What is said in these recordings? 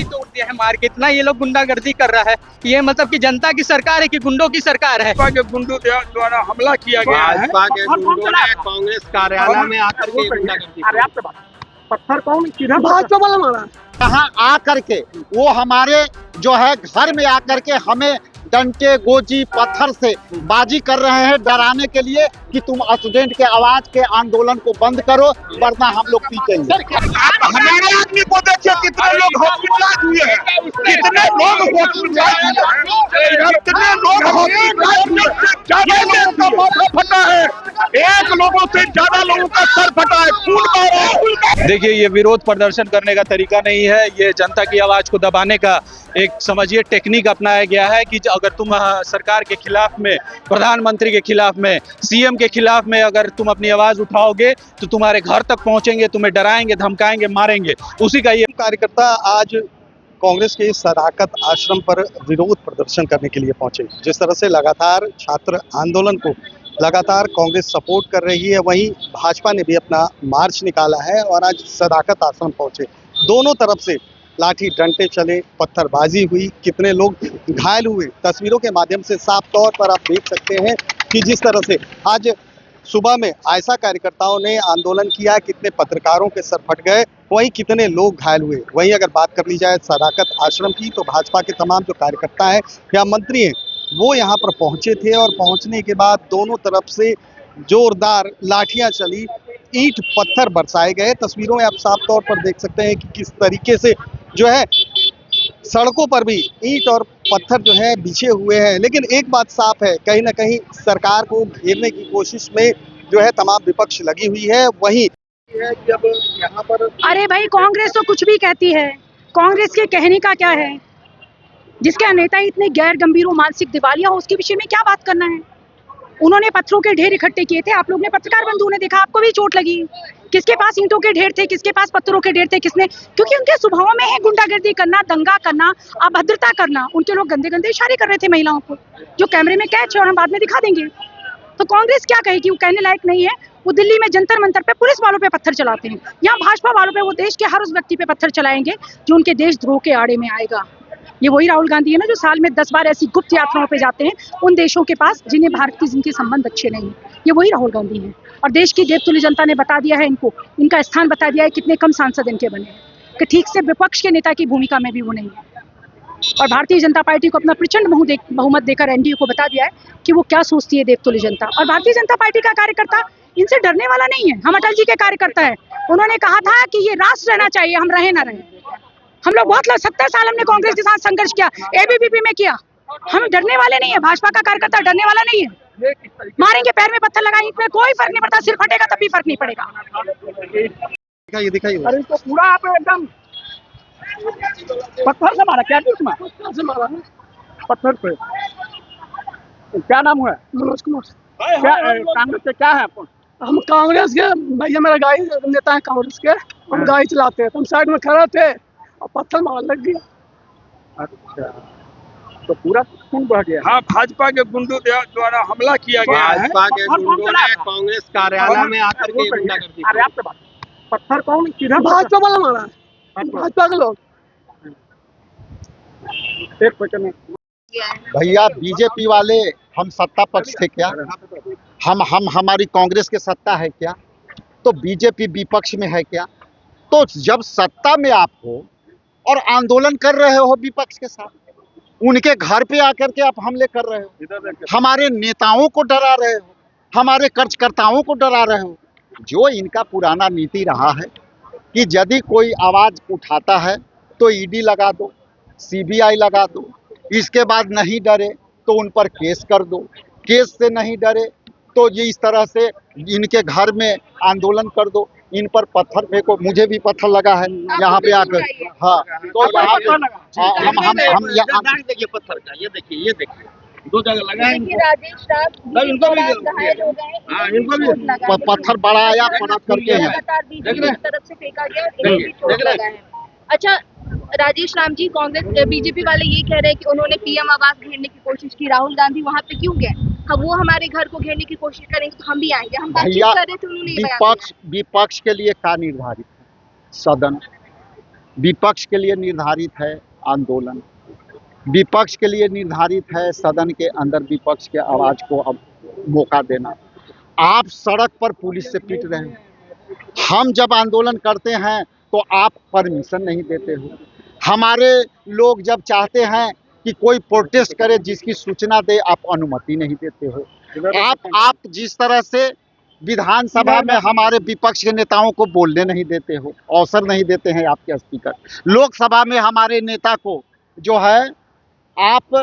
तोड़ दिया है मार्केट ना, ये लोग गुंडागर्दी कर रहा है। ये मतलब कि जनता की सरकार है कि गुंडों की सरकार है? भाजपा के गुंडों द्वारा हमला किया गया है। भाजपा के गुंडों ने कांग्रेस कार्यालय में आकर के गुंडागर्दी की। पत्थर कौन किधर भाजपा वाला मारा। यहाँ आकर के वो हमारे जो है घर में आकर के हमें डंटे गोजी पत्थर से बाजी कर रहे हैं, डराने के लिए कि तुम स्टूडेंट के आवाज के आंदोलन को बंद करो वरना हम लोग पीटेंगे। हमारे आदमी को देखिए कितने लोग हॉस्पिटलाइज हुए हैं, कितने लोग हॉस्पिटलाइज हुए हैं, कितने लोग हॉस्पिटलाइज माथा फटा है, एक लोगों से ज्यादा लोगों का सर फटा है, खून बह रहा है। देखिए, ये विरोध प्रदर्शन करने का तरीका नहीं है, ये जनता की आवाज को दबाने का एक समझिए टेक्निक अपनाया गया है कि अगर तुम सरकार के खिलाफ में, प्रधानमंत्री के खिलाफ में, सीएम के खिलाफ में अगर तुम अपनी आवाज उठाओगे तो तुम्हारे घर तक पहुंचेंगे, तुम्हें डराएंगे, धमकाएंगे, मारेंगे। उसी का ये कार्यकर्ता आज कांग्रेस के सदाकत आश्रम पर विरोध प्रदर्शन करने के लिए पहुंचे। जिस तरह से लगातार छात्र आंदोलन को लगातार कांग्रेस सपोर्ट कर रही है, वहीं भाजपा ने भी अपना मार्च निकाला है और आज सदाकत आश्रम पहुंचे। दोनों तरफ से लाठी डंडे चले, पत्थरबाजी हुई, कितने लोग घायल हुए, तस्वीरों के माध्यम से साफ तौर पर आप देख सकते हैं कि जिस तरह से आज सुबह में आयशा कार्यकर्ताओं ने आंदोलन किया, कितने पत्रकारों के सर फट गए, वहीं कितने लोग घायल हुए। वहीं अगर बात कर ली जाए सदाकत आश्रम की, तो भाजपा के तमाम जो कार्यकर्ता हैं या मंत्री हैं वो यहाँ पर पहुंचे थे और पहुंचने के बाद दोनों तरफ से जोरदार लाठियां चली, ईंट पत्थर बरसाए गए। तस्वीरों में आप साफ तौर पर देख सकते हैं कि किस तरीके से जो है सड़कों पर भी ईंट और पत्थर जो है बिछे हुए हैं। लेकिन एक बात साफ है, कहीं ना कहीं सरकार को घेरने की कोशिश में जो है तमाम विपक्ष लगी हुई है। वहीं है कि अब यहाँ पर अरे भाई, कांग्रेस तो कुछ भी कहती है, कांग्रेस के कहने का क्या है? जिसके नेता इतने गैर गंभीर और मानसिक दिवालिया हो, उसके विषय में क्या बात करना है? उन्होंने पत्थरों के ढेर इकट्ठे किए थे, आप लोग ने पत्रकार बंधुओं ने देखा, आपको भी चोट लगी। किसके पास ईंटों के ढेर थे, किसके पास पत्थरों के ढेर थे, किसने? क्योंकि उनके स्वभाव में है गुंडागर्दी करना, दंगा करना, अभद्रता करना। उनके लोग गंदे गंदे इशारे कर रहे थे महिलाओं को, जो कैमरे में कैच है और हम बाद में दिखा देंगे। तो कांग्रेस क्या कहेगी? वो कहने लायक नहीं है। वो दिल्ली में जंतर मंतर पे पुलिस वालों पे पत्थर चलाते हैं, यहाँ भाजपा वालों पे वो देश के हर उस व्यक्ति पे पत्थर चलाएंगे जो उनके देशद्रोह के आड़े में आएगा। ये वही राहुल गांधी है ना, जो साल में 10 बार ऐसी गुप्त यात्राओं पे जाते हैं उन देशों के पास जिन्हें भारत की जिनके संबंध अच्छे नहीं है। ये वही राहुल गांधी है और देश की देवतुल्य जनता ने बता दिया है इनको, इनका स्थान बता दिया है, कितने कम सांसद इनके बने हैं कि ठीक से विपक्ष के नेता की भूमिका में भी वो नहीं है। और भारतीय जनता पार्टी को अपना प्रचंड बहुमत देकर एनडीए को बता दिया है कि वो क्या सोचती है देवतुल्य जनता। और भारतीय जनता पार्टी का कार्यकर्ता इनसे डरने वाला नहीं है। हम अटल जी के कार्यकर्ता है, उन्होंने कहा था कि ये राष्ट्र रहना चाहिए, हम रहे ना रहे। हम लोग बहुत 70 साल हमने कांग्रेस के साथ संघर्ष किया, एबीवीपी में किया। हम डरने वाले नहीं है, भाजपा का कार्यकर्ता डरने वाला नहीं है। मारेंगे, पैर में पत्थर लगाएंगे, इसमें कोई फर्क नहीं पड़ता। सिर फटेगा तब भी फर्क नहीं पड़ेगा। दिखाइए दिखाइए। अरे तो पूरा आप एकदम पत्थर से मारा, क्या उसमें पत्थर से मारा, पत्थर पे। क्या नाम हुआ? मनोज कुमार। क्या कांग्रेस के क्या है? हम कांग्रेस के भैया, मेरा गाड़ी नेता है कांग्रेस के, हम गाड़ी चलाते हैं, हम साइड में खड़े थे और पत्थर मार लग गया। अच्छा, तो पूरा खून बह गया। हाँ, भाजपा के गुंडों द्वारा हमला किया गया है। भाजपा के गुंडों ने कांग्रेस कार्यालय में आकर के गुंडागर्दी की। अरे आपसे बात, पत्थर कौन किधर? भाजपा वाला मारा है, भाजपा के लोग। एक सेकंड भैया, बीजेपी वाले हम सत्ता पक्ष थे क्या? हम हमारी कांग्रेस के सत्ता है क्या? तो बीजेपी विपक्ष में है क्या? तो जब सत्ता में आप हो और आंदोलन कर रहे हो विपक्ष के साथ, उनके घर पे आकर के आप हमले कर रहे हो, हमारे नेताओं को डरा रहे हो, हमारे कार्यकर्ताओं को डरा रहे हो। जो इनका पुराना नीति रहा है कि यदि कोई आवाज उठाता है तो ईडी लगा दो, सीबीआई लगा दो, इसके बाद नहीं डरे तो उन पर केस कर दो, केस से नहीं डरे तो ये इस तरह से इनके घर में आंदोलन कर दो, इन पर पत्थर फेंको। मुझे भी पत्थर लगा है यहाँ पे आकर। हाँ, तो यहाँ पे हम देखिए पत्थर का, ये देखिए 2 जगह लगा है। राजेश राव इनको भी घायल हो गए हैं। हाँ, इनको भी पत्थर बढ़ाया पलट करके हैं। लगातार बीजेपी की तरफ से फेंका गया, इनको भी चोट लगा है। अच्छा, राजेश राम जी, कांग्रेस बीजेपी वाले ये कह रहे हैं कि उन्होंने पीएम आवास घेरने की कोशिश की, राहुल गांधी वहां पे क्यों गए? वो हमारे घर को घेरने की कोशिश करेंगे तो हम भी आएंगे। हम बातचीत कर रहे थे, उन्होंने विपक्ष के लिए क्या निर्धारित है? सदन, विपक्ष के लिए निर्धारित है आंदोलन, विपक्ष के लिए निर्धारित है सदन के अंदर विपक्ष के आवाज को अब मौका देना। आप सड़क पर पुलिस से पीट रहे हैं, हम जब आंदोलन करते हैं तो आप परमिशन नहीं देते हो। हमारे लोग जब चाहते हैं कि कोई प्रोटेस्ट करे जिसकी सूचना दे, आप अनुमति नहीं देते हो। आप जिस तरह से विधानसभा में हमारे विपक्ष के नेताओं को बोलने नहीं देते हो, अवसर नहीं देते हैं आपके स्पीकर। लोकसभा में हमारे नेता को जो है आप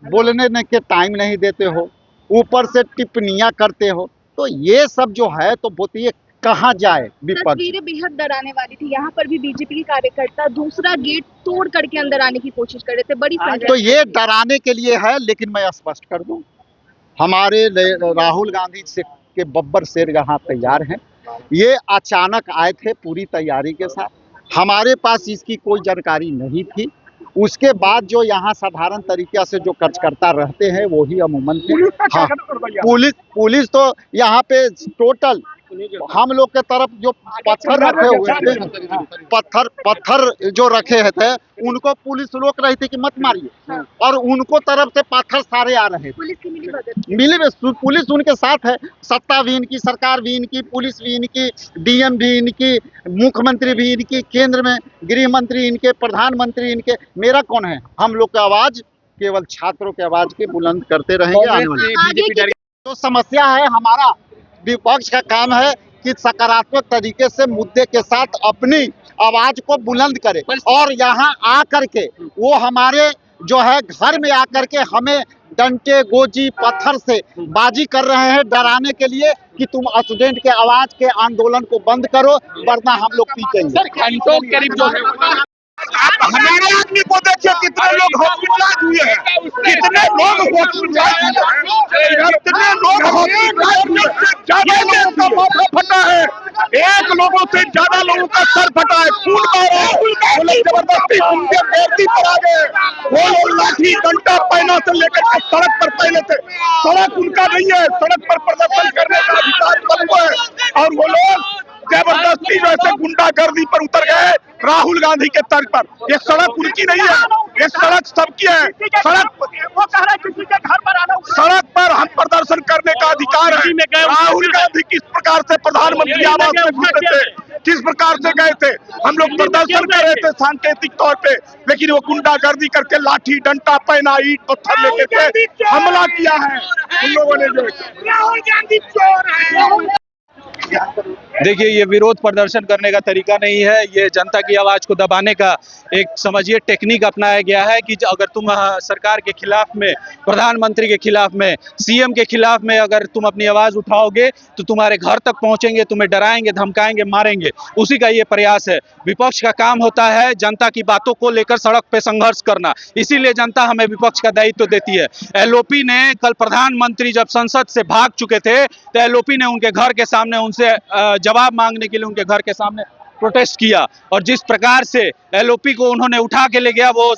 बोलने के टाइम नहीं देते हो, ऊपर से टिप्पणियां करते हो। तो ये सब जो है तो बताइए कहाँ जाए विपक्ष। तस्वीरें बेहद डराने वाली थी। यहाँ पर भी बीजेपी के कार्यकर्ता दूसरा गेट तोड़ करके अंदर आने की कोशिश कर रहे थे। बड़ी तो ये डराने के लिए है, लेकिन मैं स्पष्ट कर दूं, हमारे राहुल गांधी से के बब्बर शेर यहाँ तैयार हैं। ये अचानक आए थे पूरी तैयारी के साथ, हमारे पास इसकी कोई जानकारी नहीं थी। उसके बाद जो यहाँ साधारण तरीके से जो कार्यकर्ता रहते हैं वही अमूमन थे। हाँ, पुलिस तो यहाँ पे टोटल हम लोग के तरफ जो पत्थर रखे हुए थे, पत्थर जो रखे थे उनको पुलिस रोक रही थी कि मत मारिए, और उनको तरफ से पत्थर सारे आ रहे थे। पुलिस की पुलिस उनके साथ है, सत्ता भी इनकी, सरकार भी इनकी, पुलिस भी इनकी, डीएम भी इनकी, मुख्यमंत्री भी इनकी, केंद्र में गृह मंत्री इनके, प्रधानमंत्री इनके। मेरा कौन है? हम लोग की आवाज केवल छात्रों की आवाज के बुलंद करते रहेंगे। आने वाले जो समस्या है, हमारा विपक्ष का काम है कि सकारात्मक तरीके से मुद्दे के साथ अपनी आवाज को बुलंद करे, और यहाँ आकर के वो हमारे जो है घर में आकर के हमें डंटे गोजी पत्थर से बाजी कर रहे हैं डराने के लिए कि तुम स्टूडेंट के आवाज के आंदोलन को बंद करो वरना हम लोग पीटेंगे। घंटों करीब जो आप हमारे आदमी को देखिए, कितने लोग हॉस्पिटलाइज हुए हैं, कितने लोग हॉस्पिटलाइज हुए हैं, कितने लोग हॉस्पिटलाइज माथा फटा है, एक लोगों से ज्यादा लोगों का सर फटा है, खून बह रहा है। वो लोग जबरदस्ती उनके बेटी पर आ गए, वो लोग लाठी डंडा पहना से लेकर के सड़क पर पहले थे। सड़क उनका नहीं है, सड़क पर प्रदर्शन करने का अधिकार सबको है, और वो लोग जबरदस्ती वैसे गुंडागर्दी पर उतर गए राहुल गांधी के तर्क पर। ये सड़क उनकी नहीं है, ये सड़क सबकी है। सड़क पर हम प्रदर्शन करने का अधिकार है। राहुल गांधी किस प्रकार से प्रधानमंत्री आवास में घुसे थे, किस प्रकार से गए थे, हम लोग प्रदर्शन कर रहे थे सांकेतिक तौर पे, लेकिन वो गुंडागर्दी करके लाठी डंडा पहना ईंट पत्थर लेकर के हमला किया है उन लोगों ने। जो राहुल गांधी चोर है। देखिए, ये विरोध प्रदर्शन करने का तरीका नहीं है, ये जनता की आवाज को दबाने का एक समझिए टेक्निक अपनाया गया है कि अगर तुम सरकार के खिलाफ में, प्रधानमंत्री के खिलाफ में, सीएम के खिलाफ में अगर तुम अपनी आवाज उठाओगे तो तुम्हारे घर तक पहुंचेंगे, तुम्हें डराएंगे, धमकाएंगे, मारेंगे। उसी का ये प्रयास है। विपक्ष का काम होता है जनता की बातों को लेकर सड़क पे संघर्ष करना, इसीलिए जनता हमें विपक्ष का दायित्व देती है। एलओपी ने कल प्रधानमंत्री जब संसद से भाग चुके थे तो एलओपी ने उनके घर के सामने उनसे जवाब मांगने के लिए उनके घर के सामने प्रोटेस्ट किया, और जिस प्रकार से एलओपी को उन्होंने उठा के ले गया, वो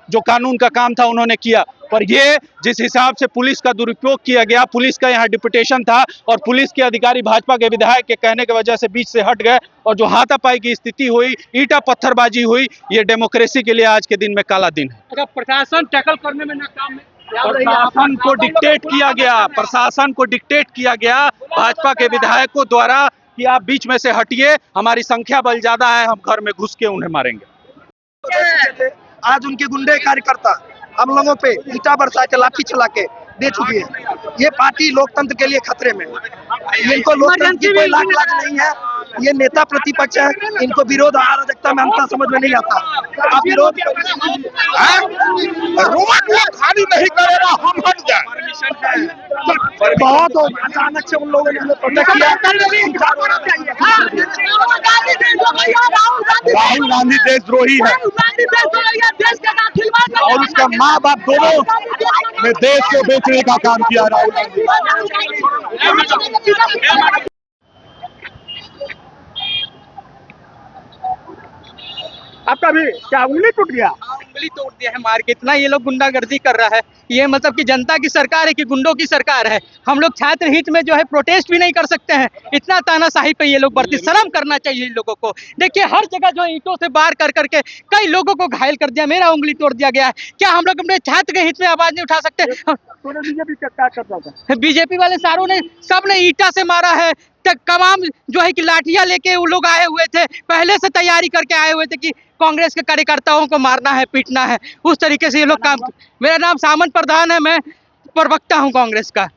जो कानून का काम था उन्होंने किया। पर ये जिस हिसाब से पुलिस का दुरुपयोग किया गया, पुलिस का यहाँ डिप्यूटेशन था और पुलिस के अधिकारी भाजपा के विधायक के कहने की वजह से बीच से हट गए और जो हाथापाई की स्थिति हुई, ईंटा पत्थरबाजी हुई, ये डेमोक्रेसी के लिए आज के दिन में काला दिन है। अगर प्रशासन टैकल करने में नाकाम है, प्रशासन को डिक्टेट किया गया, प्रशासन को डिक्टेट किया गया भाजपा के विधायकों द्वारा कि आप बीच में से हटिए, हमारी संख्या बल ज्यादा है, हम घर में घुस के उन्हें मारेंगे। आज उनके गुंडे कार्यकर्ता हम लोगों पे ईटा बरसा के लाठी चला के दे चुकी है। ये पार्टी लोकतंत्र के लिए खतरे में है। इनको लोकतंत्र की कोई लाज नहीं है। ये नेता प्रतिपक्ष है, इनको विरोध अराजकता में अंतर समझ में नहीं आता। आप विरोध खाली नहीं करेगा, हम हट जाए। बहुत अचानक से उन लोगों ने प्रोटेस्ट किया। राहुल गांधी देशद्रोही है और उसका माँ बाप दोनों ने देश को बेचने का काम किया राहुल गांधी। आपका भी क्या उंगली टूट गया? उंगली तोड़ दिया है मार के, इतना ये लोग गुंडागर्दी कर रहा है। ये मतलब कि जनता की सरकार है कि गुंडों की सरकार है। हम लोग छात्र हित में जो है प्रोटेस्ट भी नहीं कर सकते हैं, इतना तानाशाही पे ये लोग बढ़ती। शर्म करना चाहिए इन लोगों को। देखिए हर जगह जो है ईंटों से बार कर करके कई लोगों को घायल कर दिया, मेरा उंगली तोड़ दिया गया है। क्या हम लोग अपने छात्र के हित में आवाज नहीं उठा सकते? बीजेपी वाले सारों ने सब ने ईटा से मारा है, तमाम जो है कि लाठियां लेके वो लोग आए हुए थे, पहले से तैयारी करके आए हुए थे कि कांग्रेस के कार्यकर्ताओं को मारना है, पीटना है। उस तरीके से ये लोग काम। मेरा नाम सामंत प्रधान है, मैं प्रवक्ता हूं कांग्रेस का।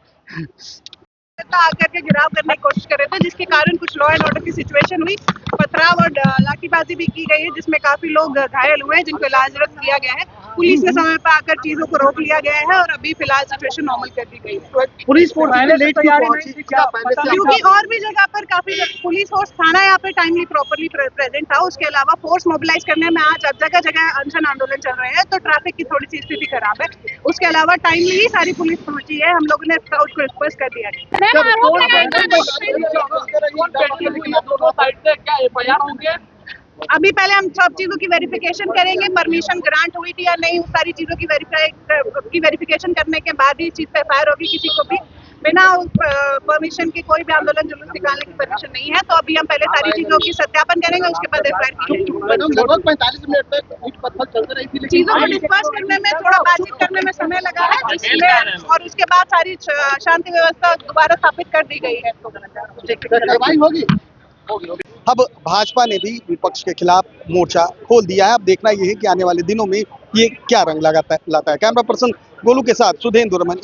आकर के घिराव करने की कोशिश कर रहे थे, जिसके कारण कुछ लॉ एंड ऑर्डर की सिचुएशन हुई। पथराव और लाठीबाजी भी की गई है, जिसमें काफी लोग घायल हुए हैं, जिनको इलाज किया गया है। पुलिस ने समय पर आकर चीजों को रोक लिया गया है और अभी फिलहाल सिचुएशन नॉर्मल कर दी गई है। पुलिस फोर्स लेट क्यों पहुंची? क्या पहले से क्योंकि और भी जगह पर काफी पुलिस फोर्स थाना यहाँ पे टाइमली प्रॉपरली प्रेजेंट था। उसके अलावा फोर्स मोबिलाइज करने में आज जगह जगह अनशन आंदोलन चल रहे हैं, तो ट्रैफिक की थोड़ी सी स्थिति खराब है। उसके अलावा टाइमली ही सारी पुलिस पहुंची है। हम लोगों ने क्राउड को रिक्वेस्ट कर दिया है। अभी पहले हम सब चीजों की वेरिफिकेशन करेंगे, परमिशन ग्रांट हुई थी या नहीं, उस सारी चीजों की वेरिफिकेशन करने के बाद ही चीज पे एफआईआर होगी। किसी को भी बिना परमिशन के कोई भी आंदोलन जुलूस निकालने की परमिशन नहीं है। तो अभी हम पहले सारी चीजों की सत्यापन करेंगे, उसके बाद एफआईआर करेंगे। लगभग 45 मिनट तक ईंट पत्थर चलते रही थी, चीजों को डिस्कस करने में, थोड़ा बातचीत करने में समय लगा है, जिसमें और उसके बाद सारी शांति व्यवस्था दोबारा स्थापित कर दी गई है। कार्रवाई होगी। अब भाजपा ने भी विपक्ष के खिलाफ मोर्चा खोल दिया है। अब देखना यह है कि आने वाले दिनों में ये क्या रंग लाता है। कैमरा पर्सन गोलू के साथ सुधेंद्र रमन।